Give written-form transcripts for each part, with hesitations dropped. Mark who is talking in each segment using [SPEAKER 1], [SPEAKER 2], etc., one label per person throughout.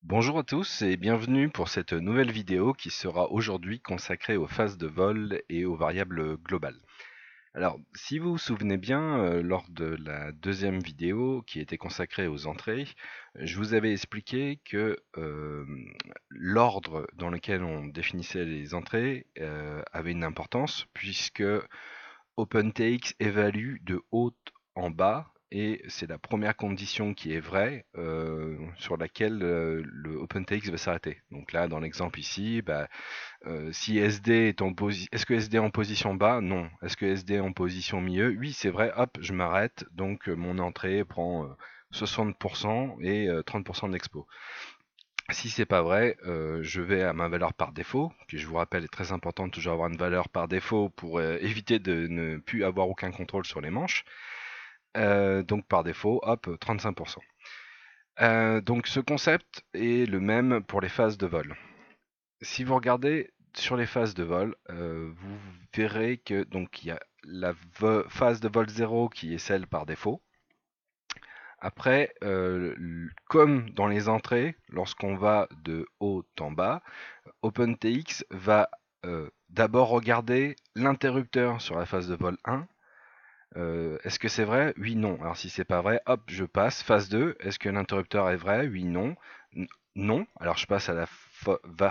[SPEAKER 1] Bonjour à tous et bienvenue pour cette nouvelle vidéo qui sera aujourd'hui consacrée aux phases de vol et aux variables globales. Alors, si vous vous souvenez bien, lors de la deuxième vidéo qui était consacrée aux entrées, je vous avais expliqué que l'ordre dans lequel on définissait les entrées avait une importance puisque OpenTX évalue de haut en bas et c'est la première condition qui est vraie sur laquelle le OpenTX va s'arrêter. Donc là, dans l'exemple ici, si SD est en position, est-ce que SD est en position bas? Non. Est-ce que SD est en position milieu? Oui, c'est vrai. Hop, je m'arrête. Donc mon entrée prend 60% et 30% d'expo. Si c'est pas vrai, je vais à ma valeur par défaut, qui je vous rappelle est très important de toujours avoir une valeur par défaut pour éviter de ne plus avoir aucun contrôle sur les manches. Donc par défaut, hop, 35%. Donc ce concept est le même pour les phases de vol. Si vous regardez sur les phases de vol, vous verrez que donc il y a la phase de vol 0 qui est celle par défaut. Après, comme dans les entrées, lorsqu'on va de haut en bas, OpenTX va d'abord regarder l'interrupteur sur la phase de vol 1. Est-ce que c'est vrai? Oui, non. Alors si c'est pas vrai, hop, je passe. Phase 2, est-ce que l'interrupteur est vrai? Oui, non. Non. Alors je passe à la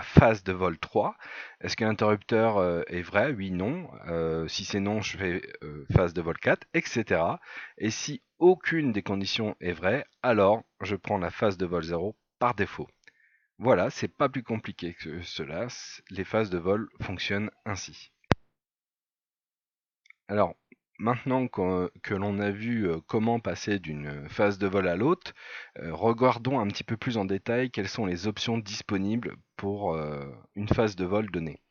[SPEAKER 1] phase de vol 3. Est-ce que l'interrupteur est vrai? Oui, non. Si c'est non, je fais phase de vol 4, etc. Et si aucune des conditions est vraie, alors je prends la phase de vol 0 par défaut. Voilà, c'est pas plus compliqué que cela. Les phases de vol fonctionnent ainsi. Alors, maintenant que l'on a vu comment passer d'une phase de vol à l'autre, regardons un petit peu plus en détail quelles sont les options disponibles pour une phase de vol donnée.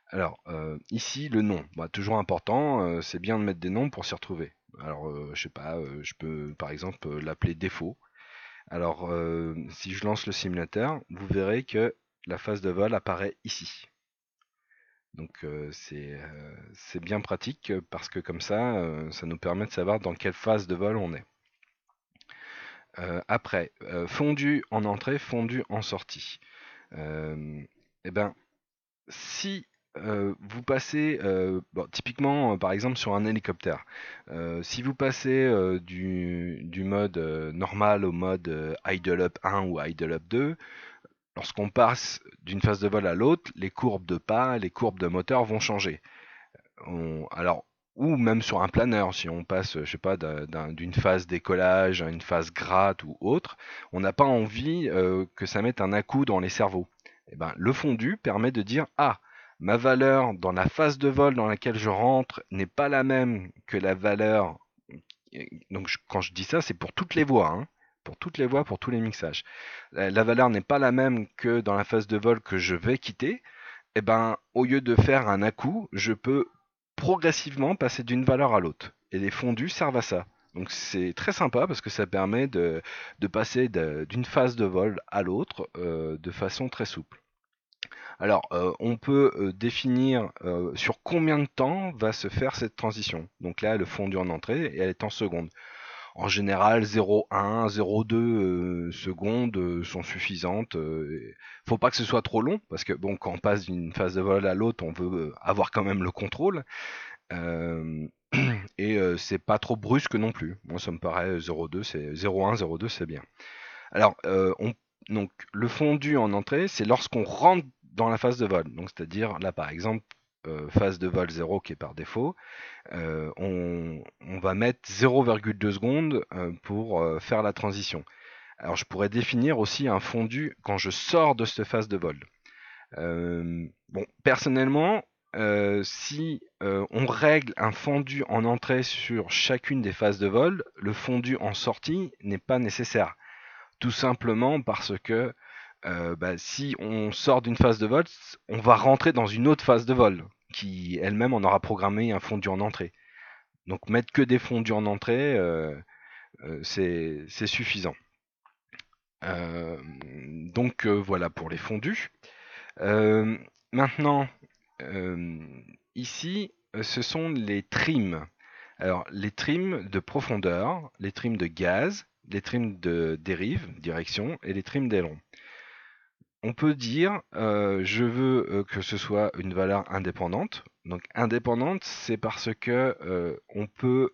[SPEAKER 1] Alors, ici, le nom, toujours important, c'est bien de mettre des noms pour s'y retrouver. Alors, je sais pas, je peux par exemple l'appeler défaut. Alors, si je lance le simulateur, vous verrez que la phase de vol apparaît ici. Donc c'est bien pratique parce que comme ça nous permet de savoir dans quelle phase de vol on est. Après, fondu en entrée, fondu en sortie. Et ben, si vous passez, typiquement par exemple sur un hélicoptère, si vous passez du mode normal au mode idle up 1 ou idle up 2, lorsqu'on passe d'une phase de vol à l'autre, les courbes de pas, les courbes de moteur vont changer. Alors, ou même sur un planeur, si on passe, je sais pas, d'une phase décollage à une phase gratte ou autre, on n'a pas envie que ça mette un à-coup dans les cerveaux. Et ben, le fondu permet de dire ah, ma valeur dans la phase de vol dans laquelle je rentre n'est pas la même que la valeur. Donc, quand je dis ça, c'est pour toutes les voies, hein, pour toutes les voies, pour tous les mixages. La valeur n'est pas la même que dans la phase de vol que je vais quitter, eh ben, au lieu de faire un à-coup, je peux progressivement passer d'une valeur à l'autre. Et les fondus servent à ça. Donc c'est très sympa parce que ça permet de passer d'une phase de vol à l'autre de façon très souple. Alors on peut définir sur combien de temps va se faire cette transition. Donc là, le fondu en entrée et elle est en seconde. En général, 0,1, 0,2 secondes sont suffisantes. Faut pas que ce soit trop long, parce que bon, quand on passe d'une phase de vol à l'autre, on veut avoir quand même le contrôle. Euh, et c'est pas trop brusque non plus. Moi, ça me paraît 0,2, c'est 0,1, 0,2, c'est bien. Alors, donc le fondu en entrée, c'est lorsqu'on rentre dans la phase de vol. Donc, c'est-à-dire là, par exemple, phase de vol 0 qui est par défaut, on va mettre 0,2 secondes pour faire la transition. Alors je pourrais définir aussi un fondu quand je sors de cette phase de vol. Bon, personnellement, si on règle un fondu en entrée sur chacune des phases de vol, le fondu en sortie n'est pas nécessaire. Tout simplement parce que si on sort d'une phase de vol, on va rentrer dans une autre phase de vol qui elle-même on aura programmé un fondu en entrée. Donc mettre que des fondus en entrée, c'est suffisant. Donc voilà pour les fondus. Euh, Maintenant, euh, ici, ce sont les trims. Alors les trims de profondeur, les trims de gaz, les trims de dérive, direction, et les trims d'aileron. on peut dire je veux que ce soit une valeur indépendante. Donc indépendante, c'est parce que on peut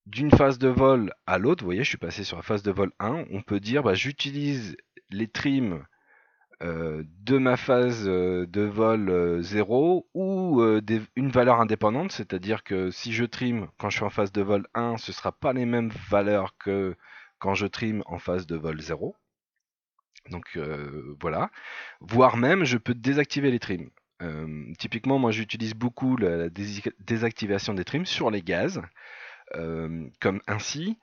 [SPEAKER 1] d'une phase de vol à l'autre, vous voyez, je suis passé sur la phase de vol 1, on peut dire bah, j'utilise les trims de ma phase de vol 0 ou une valeur indépendante, c'est-à-dire que si je trim quand je suis en phase de vol 1, ce ne sera pas les mêmes valeurs que quand je trim en phase de vol 0. Donc voilà. Voire même, je peux désactiver les trims. Typiquement, moi j'utilise beaucoup la désactivation des trims sur les gaz. Comme ainsi,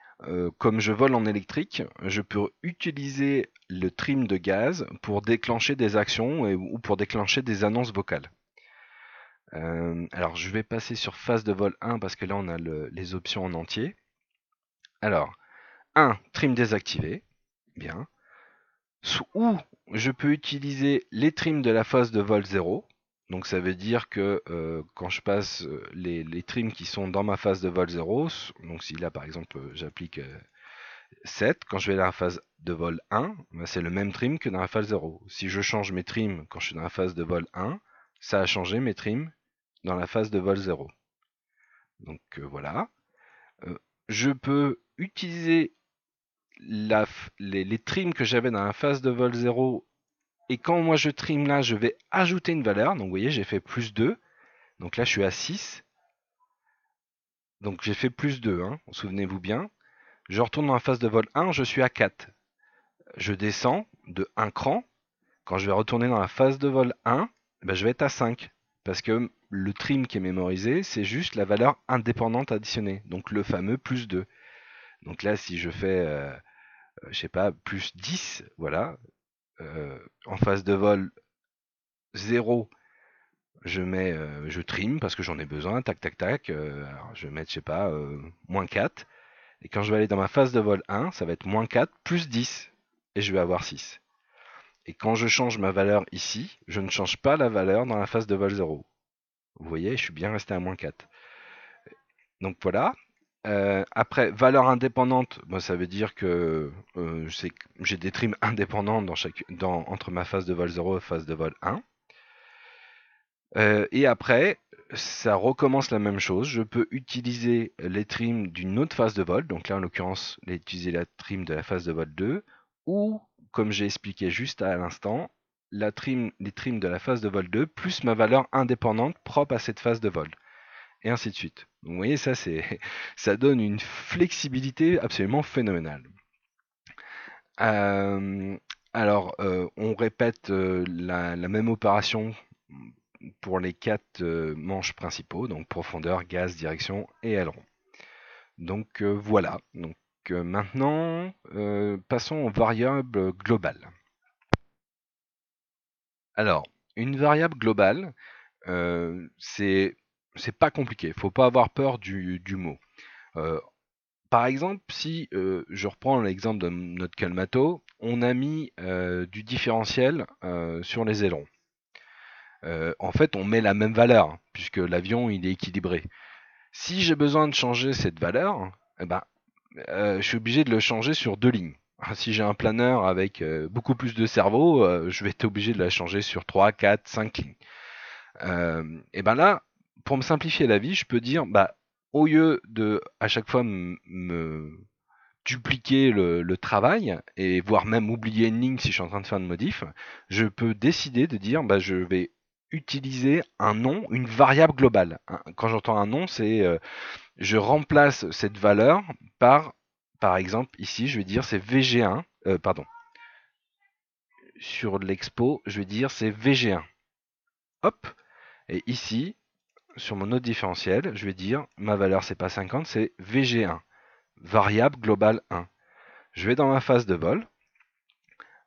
[SPEAKER 1] comme je vole en électrique, je peux utiliser le trim de gaz pour déclencher des actions ou pour déclencher des annonces vocales. Alors je vais passer sur phase de vol 1 parce que là on a les options en entier. Alors, 1, trim désactivé, bien. Ou je peux utiliser les trims de la phase de vol 0. Donc ça veut dire que quand je passe les trims qui sont dans ma phase de vol 0, donc si là par exemple j'applique 7, quand je vais dans la phase de vol 1, bah, c'est le même trim que dans la phase 0. Si je change mes trims quand je suis dans la phase de vol 1, ça a changé mes trims dans la phase de vol 0. Donc voilà. Je peux utiliser les trims que j'avais dans la phase de vol 0 et quand moi je trim là, je vais ajouter une valeur. Donc vous voyez, j'ai fait plus 2. Donc là, je suis à 6. Donc j'ai fait plus 2, hein, souvenez-vous bien. Je retourne dans la phase de vol 1, je suis à 4. Je descends de 1 cran. Quand je vais retourner dans la phase de vol 1, ben je vais être à 5. Parce que le trim qui est mémorisé, c'est juste la valeur indépendante additionnée. Donc le fameux plus 2. Donc là, si je fais, je sais pas, plus 10, voilà, en phase de vol 0, je trim parce que j'en ai besoin, tac, tac, tac. Alors je vais mettre, je sais pas, moins 4. Et quand je vais aller dans ma phase de vol 1, ça va être moins 4 plus 10. Et je vais avoir 6. Et quand je change ma valeur ici, je ne change pas la valeur dans la phase de vol 0. Vous voyez, je suis bien resté à moins 4. Donc voilà. Après, valeur indépendante, bah, ça veut dire que j'ai des trims indépendants entre ma phase de vol 0 et phase de vol 1. Et après, ça recommence la même chose. Je peux utiliser les trims d'une autre phase de vol. Donc là, en l'occurrence, utiliser la trim de la phase de vol 2. Ou, comme j'ai expliqué juste à l'instant, les trims de la phase de vol 2 plus ma valeur indépendante propre à cette phase de vol. Et ainsi de suite. Donc, vous voyez, ça, ça donne une flexibilité absolument phénoménale. Alors, on répète la même opération pour les 4 manches principaux, donc profondeur, gaz, direction et aileron. Donc voilà. Donc maintenant, passons aux variables globales. Alors, une variable globale, c'est pas compliqué. Faut pas avoir peur du mot. Par exemple, si je reprends l'exemple de notre Calmato, on a mis du différentiel sur les ailerons. En fait, on met la même valeur, hein, puisque l'avion il est équilibré. Si j'ai besoin de changer cette valeur, eh ben, je suis obligé de le changer sur 2 lignes. Si j'ai un planeur avec beaucoup plus de cerveau, je vais être obligé de la changer sur 3, 4, 5 lignes. Et ben là, pour me simplifier la vie, je peux dire, bah, au lieu de à chaque fois me dupliquer le travail et voire même oublier une ligne si je suis en train de faire une modif, je peux décider de dire bah, je vais utiliser un nom, une variable globale. Quand j'entends un nom, c'est je remplace cette valeur par exemple ici, je vais dire c'est VG1, pardon, sur l'expo, je vais dire c'est VG1. Hop, et ici, sur mon autre différentiel, je vais dire ma valeur c'est pas 50, c'est VG1, variable globale 1. Je vais dans ma phase de vol.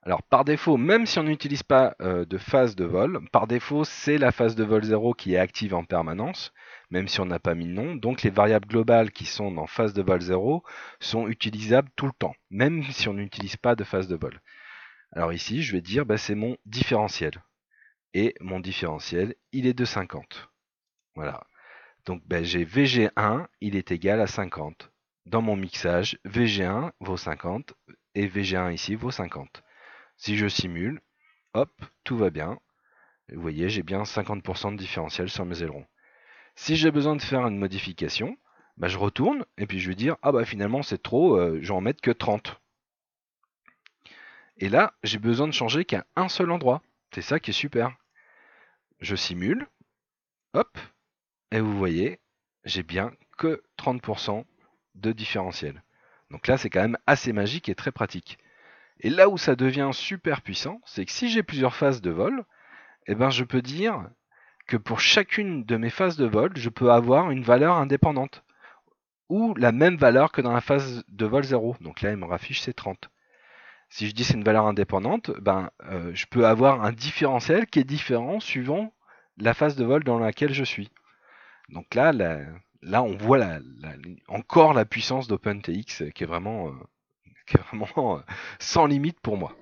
[SPEAKER 1] Alors par défaut, même si on n'utilise pas de phase de vol, par défaut c'est la phase de vol 0 qui est active en permanence, même si on n'a pas mis de nom. Donc les variables globales qui sont dans phase de vol 0 sont utilisables tout le temps, même si on n'utilise pas de phase de vol. Alors ici, je vais dire bah, c'est mon différentiel. Et mon différentiel, il est de 50. Voilà. Donc bah, j'ai VG1, il est égal à 50. Dans mon mixage, VG1 vaut 50 et VG1 ici vaut 50. Si je simule, hop, tout va bien. Et vous voyez, j'ai bien 50% de différentiel sur mes ailerons. Si j'ai besoin de faire une modification, bah, je retourne et puis je vais dire ah bah finalement c'est trop, je vais en mettre que 30. Et là, j'ai besoin de changer qu'à un seul endroit. C'est ça qui est super. Je simule, hop, et vous voyez, j'ai bien que 30% de différentiel. Donc là, c'est quand même assez magique et très pratique. Et là où ça devient super puissant, c'est que si j'ai plusieurs phases de vol, eh ben je peux dire que pour chacune de mes phases de vol, je peux avoir une valeur indépendante ou la même valeur que dans la phase de vol 0. Donc là, il me raffiche c'est 30. Si je dis c'est une valeur indépendante, je peux avoir un différentiel qui est différent suivant la phase de vol dans laquelle je suis. Donc là on voit encore la puissance d'OpenTX qui est vraiment sans limite pour moi.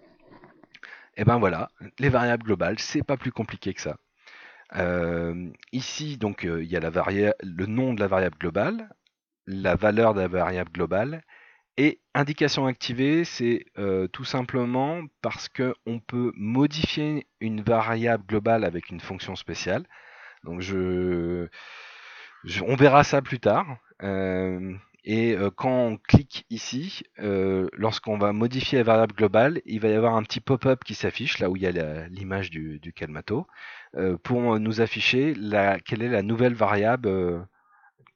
[SPEAKER 1] Et ben voilà, les variables globales, c'est pas plus compliqué que ça. Ici, donc, il y a le nom de la variable globale, la valeur de la variable globale, et indication activée, c'est tout simplement parce qu'on peut modifier une variable globale avec une fonction spéciale. Donc on verra ça plus tard. Quand on clique ici, lorsqu'on va modifier la variable globale, il va y avoir un petit pop-up qui s'affiche, là où il y a l'image du Calmato, pour nous afficher quelle est la nouvelle variable,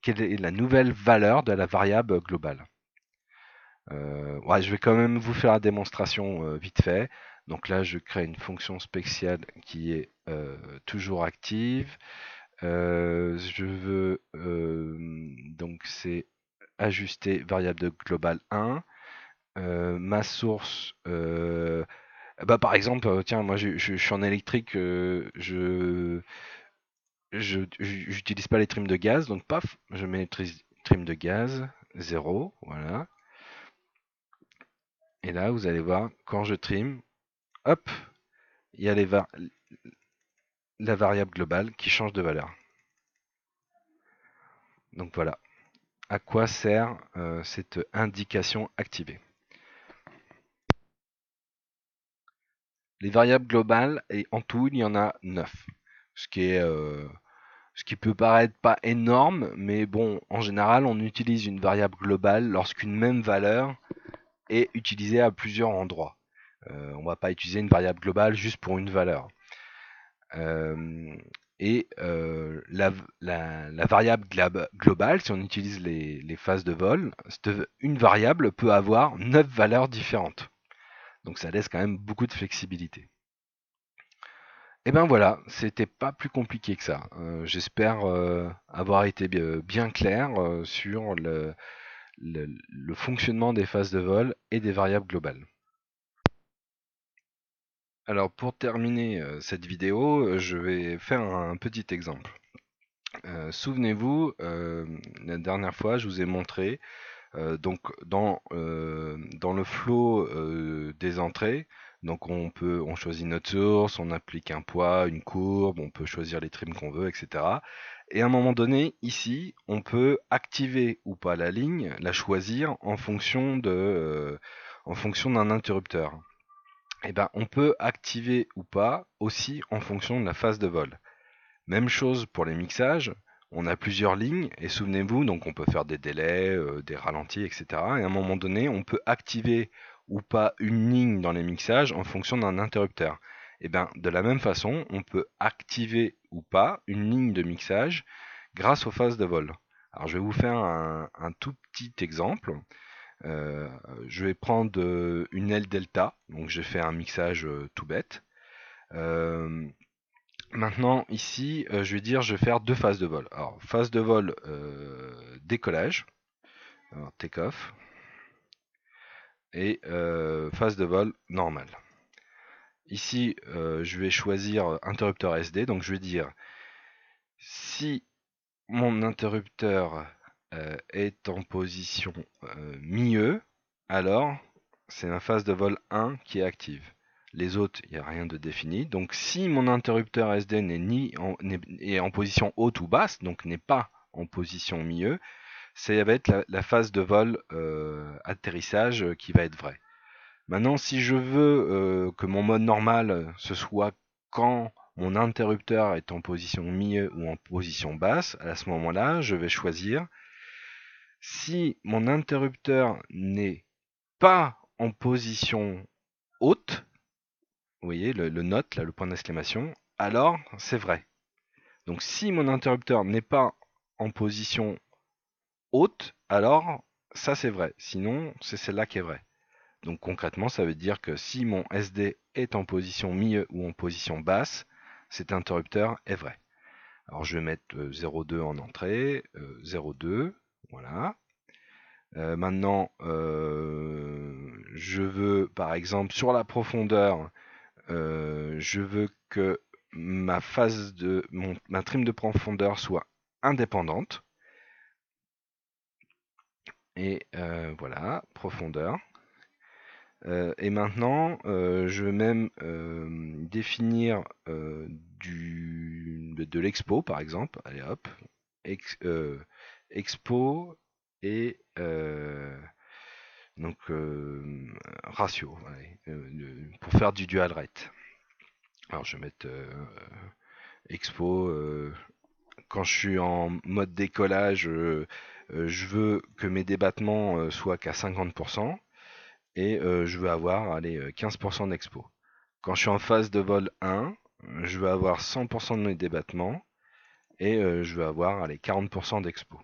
[SPEAKER 1] quelle est la nouvelle valeur de la variable globale. Ouais, je vais quand même vous faire la démonstration vite fait. Donc là, je crée une fonction spéciale qui est toujours active. Je veux donc c'est ajuster variable de global 1. Ma source, par exemple, tiens, moi je suis en électrique, j'utilise pas les trims de gaz, donc paf, je mets les trims de gaz 0, voilà. Et là, vous allez voir, quand je trim, hop, il y a la variable globale qui change de valeur. Donc voilà. À quoi sert cette indication activée? Les variables globales, et en tout, il y en a 9. Ce qui peut paraître pas énorme, mais bon, en général, on utilise une variable globale lorsqu'une même valeur est utilisée à plusieurs endroits. On ne va pas utiliser une variable globale juste pour une valeur. La variable globale, si on utilise les phases de vol, une variable peut avoir 9 valeurs différentes. Donc ça laisse quand même beaucoup de flexibilité. Et ben voilà, c'était pas plus compliqué que ça. J'espère avoir été bien clair sur le fonctionnement des phases de vol et des variables globales. Alors pour terminer cette vidéo, je vais faire un petit exemple. Souvenez-vous, la dernière fois, je vous ai montré donc dans le flow des entrées, donc on choisit notre source, on applique un poids, une courbe, on peut choisir les trims qu'on veut, etc. Et à un moment donné, ici, on peut activer ou pas la ligne, la choisir en fonction d'un interrupteur. Et ben, on peut activer ou pas aussi en fonction de la phase de vol. Même chose pour les mixages, on a plusieurs lignes et souvenez-vous, donc on peut faire des délais, des ralentis, etc. Et à un moment donné, on peut activer ou pas une ligne dans les mixages en fonction d'un interrupteur. Et bien de la même façon, on peut activer ou pas une ligne de mixage grâce aux phases de vol. Alors je vais vous faire un tout petit exemple. Je vais prendre une L delta, donc j'ai fait un mixage tout bête. Maintenant, ici, je vais dire, je vais faire deux phases de vol. Alors, phase de vol décollage, take-off, et phase de vol normale. Ici, je vais choisir interrupteur SD, donc je vais dire, si mon interrupteur est en position milieu, alors c'est ma phase de vol 1 qui est active. Les autres, il n'y a rien de défini. Donc si mon interrupteur SD est en position haute ou basse, donc n'est pas en position milieu, ça va être la phase de vol atterrissage qui va être vraie. Maintenant, si je veux que mon mode normal, ce soit quand mon interrupteur est en position milieu ou en position basse, à ce moment-là, je vais choisir si mon interrupteur n'est pas en position haute, vous voyez le note, là, le point d'exclamation, alors c'est vrai. Donc si mon interrupteur n'est pas en position haute, alors ça c'est vrai. Sinon, c'est celle-là qui est vraie. Donc concrètement, ça veut dire que si mon SD est en position milieu ou en position basse, cet interrupteur est vrai. Alors je vais mettre 0,2 en entrée, 0,2, voilà. Maintenant, je veux par exemple sur la profondeur, je veux que ma phase de ma trim de profondeur soit indépendante. Et voilà, profondeur. Et maintenant, je vais même définir de l'expo, par exemple. Allez hop, expo et donc ratio, allez, pour faire du dual rate. Alors je vais mettre expo. Quand je suis en mode décollage, je veux que mes débattements soient qu'à 50%. Et je veux avoir allez, 15% d'expo. Quand je suis en phase de vol 1, je veux avoir 100% de mes débattements et je veux avoir allez, 40% d'expo.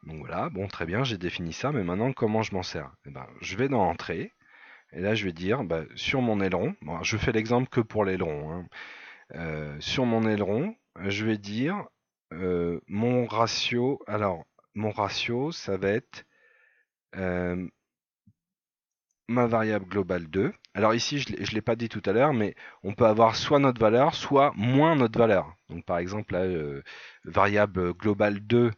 [SPEAKER 1] Donc voilà, bon très bien, j'ai défini ça, mais maintenant comment je m'en sers? Eh ben, je vais dans Entrée, et là je vais dire bah, sur mon aileron, bon, je fais l'exemple que pour l'aileron, hein. Sur mon aileron, je vais dire mon ratio, alors mon ratio ça va être euh, ma variable globale 2. Alors ici, je ne l'ai pas dit tout à l'heure, mais on peut avoir soit notre valeur, soit moins notre valeur. Donc par exemple, là, variable globale 2,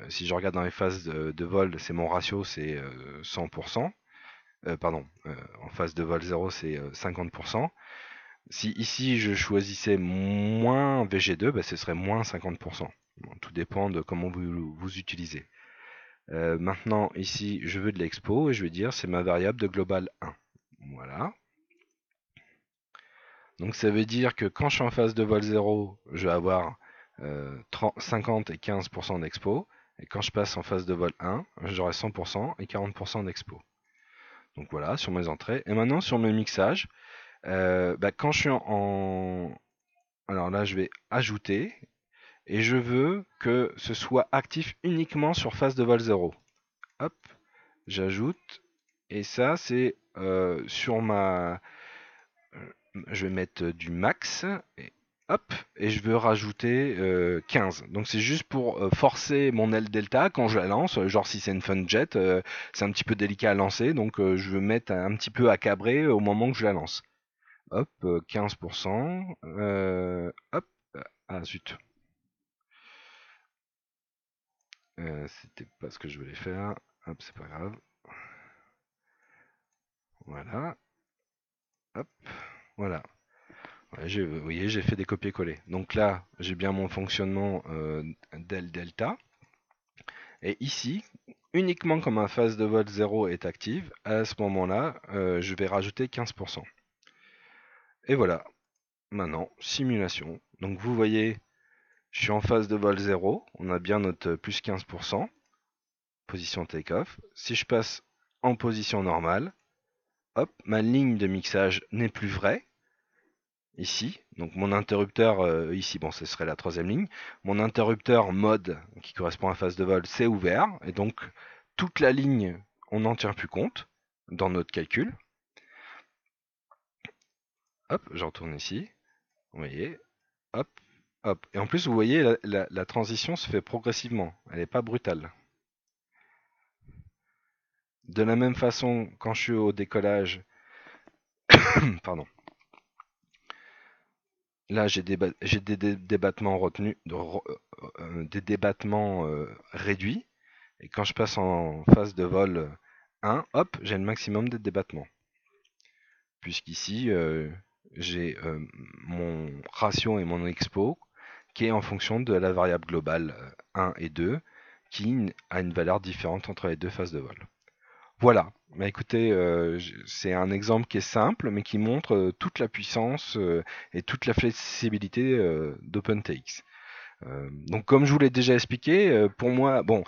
[SPEAKER 1] si je regarde dans les phases de vol, c'est mon ratio, c'est 100%. Pardon, en phase de vol 0, c'est 50%. Si ici, je choisissais moins VG2, bah, ce serait moins 50%. Bon, tout dépend de comment vous utilisez. Maintenant, ici, je veux de l'expo et je vais dire c'est ma variable de global 1. Voilà. Donc ça veut dire que quand je suis en phase de vol 0, je vais avoir 50 et 15% d'expo. Et quand je passe en phase de vol 1, j'aurai 100% et 40% d'expo. Donc voilà, sur mes entrées. Et maintenant, sur mes mixages, bah, quand je suis Alors là, je vais ajouter. Et je veux que ce soit actif uniquement sur phase de vol 0. Hop, j'ajoute. Et ça, c'est sur ma... Je vais mettre du max. Et hop, et je veux rajouter 15. Donc c'est juste pour forcer mon L delta quand je la lance. Genre si c'est une fun jet, c'est un petit peu délicat à lancer. Donc je veux mettre un petit peu à cabrer au moment que je la lance. Hop, 15%. Hop, ah zut. C'était pas ce que je voulais faire. Hop, c'est pas grave. Voilà. Hop, voilà. Ouais, vous voyez, j'ai fait des copier-coller. Donc là, j'ai bien mon fonctionnement del delta. Et ici, uniquement quand ma phase de vol 0 est active, à ce moment-là, je vais rajouter 15%. Et voilà, maintenant, simulation. Donc vous voyez, je suis en phase de vol 0, on a bien notre plus 15%, position take-off. Si je passe en position normale, hop, ma ligne de mixage n'est plus vraie, ici. Donc mon interrupteur ici, bon, ce serait la troisième ligne. Mon interrupteur mode qui correspond à phase de vol, c'est ouvert. Et donc toute la ligne, on n'en tient plus compte dans notre calcul. Hop, je retourne ici. Vous voyez, hop, hop. Et en plus, vous voyez, la transition se fait progressivement. Elle n'est pas brutale. De la même façon, quand je suis au décollage, pardon. Là, j'ai des débattements retenus, des débattements réduits. Et quand je passe en phase de vol 1, hop, j'ai le maximum de débattements. Puisqu'ici, j'ai mon ratio et mon expo qui est en fonction de la variable globale 1 et 2 qui a une valeur différente entre les deux phases de vol. Voilà. Bah, écoutez, c'est un exemple qui est simple, mais qui montre toute la puissance et toute la flexibilité d'OpenTX. Donc comme je vous l'ai déjà expliqué, pour moi, bon,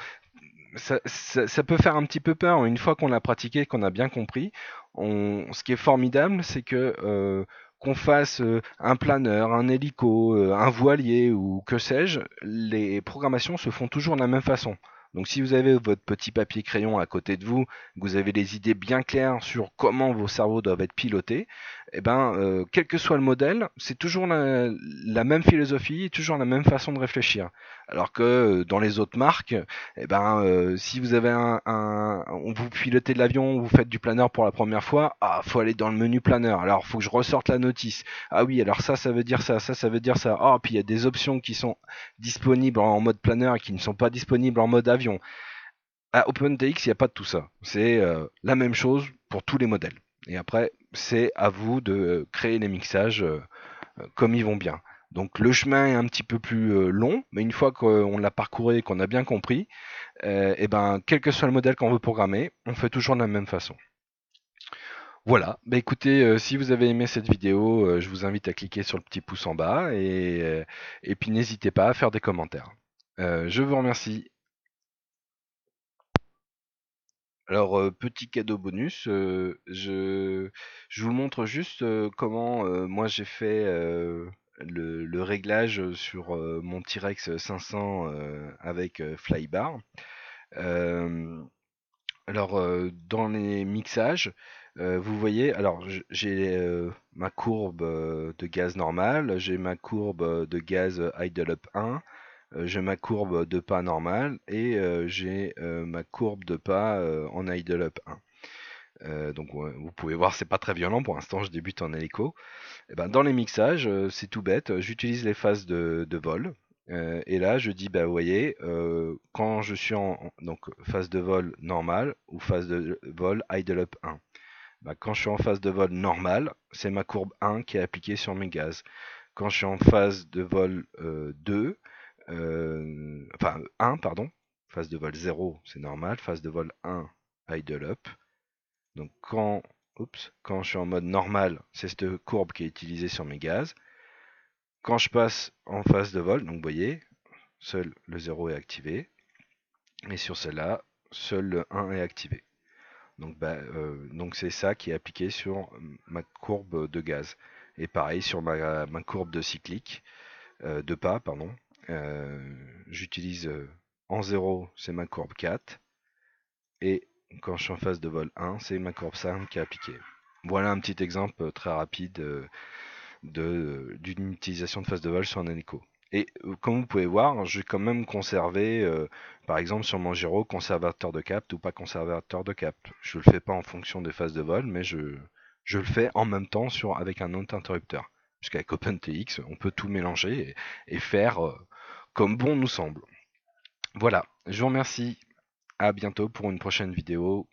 [SPEAKER 1] ça peut faire un petit peu peur une fois qu'on l'a pratiqué, qu'on a bien compris. Ce qui est formidable, c'est que qu'on fasse un planeur, un hélico, un voilier ou que sais-je, les programmations se font toujours de la même façon. Donc si vous avez votre petit papier crayon à côté de vous, que vous avez les idées bien claires sur comment vos cerveaux doivent être pilotés, eh ben, quel que soit le modèle, c'est toujours la même philosophie et toujours la même façon de réfléchir. Alors que dans les autres marques, eh ben, si vous avez vous pilotez de l'avion, vous faites du planeur pour la première fois, ah, faut aller dans le menu planeur. Alors, faut que je ressorte la notice. Ah oui, alors ça veut dire ça, ça veut dire ça. Ah, puis il y a des options qui sont disponibles en mode planeur et qui ne sont pas disponibles en mode avion. À OpenTX, il n'y a pas de tout ça. C'est la même chose pour tous les modèles. Et après, c'est à vous de créer les mixages comme ils vont bien. Donc le chemin est un petit peu plus long, mais une fois qu'on l'a parcouru et qu'on a bien compris, et ben, quel que soit le modèle qu'on veut programmer, on fait toujours de la même façon. Voilà, bah écoutez, si vous avez aimé cette vidéo, je vous invite à cliquer sur le petit pouce en bas et puis n'hésitez pas à faire des commentaires. Je vous remercie. Alors, petit cadeau bonus, je vous montre juste comment moi j'ai fait le réglage sur mon T-Rex 500 avec Flybar. Euh, Alors, dans les mixages, vous voyez, alors j'ai ma courbe de gaz normale, j'ai ma courbe de gaz idle up 1, j'ai ma courbe de pas normale et j'ai ma courbe de pas en idle up 1. Donc ouais, vous pouvez voir, c'est pas très violent pour l'instant, je débute en hélico. Et ben, dans les mixages, c'est tout bête, j'utilise les phases de vol. Et là, je dis, bah, vous voyez, quand je suis en donc, phase de vol normale ou phase de vol idle up 1. Bah, quand je suis en phase de vol normale, c'est ma courbe 1 qui est appliquée sur mes gaz. Quand je suis en phase de vol 2, enfin 1, pardon, phase de vol 0, c'est normal, phase de vol 1, idle up. Donc quand je suis en mode normal, c'est cette courbe qui est utilisée sur mes gaz. Quand je passe en phase de vol, donc vous voyez, seul le 0 est activé. Et sur celle-là, seul le 1 est activé. Donc c'est ça qui est appliqué sur ma courbe de gaz. Et pareil sur ma courbe de cyclique, de pas, pardon. J'utilise en 0, c'est ma courbe 4. Et quand je suis en phase de vol 1, c'est ma courbe 5 qui est appliquée. Voilà un petit exemple très rapide d'une utilisation de phase de vol sur un hélico. Et comme vous pouvez voir, j'ai quand même conservé, par exemple sur mon gyro, conservateur de cap ou pas conservateur de cap. Je ne le fais pas en fonction des phases de vol, mais je le fais en même temps avec un autre interrupteur. Puisqu'avec OpenTX, on peut tout mélanger et faire comme bon nous semble. Voilà, je vous remercie. À bientôt pour une prochaine vidéo.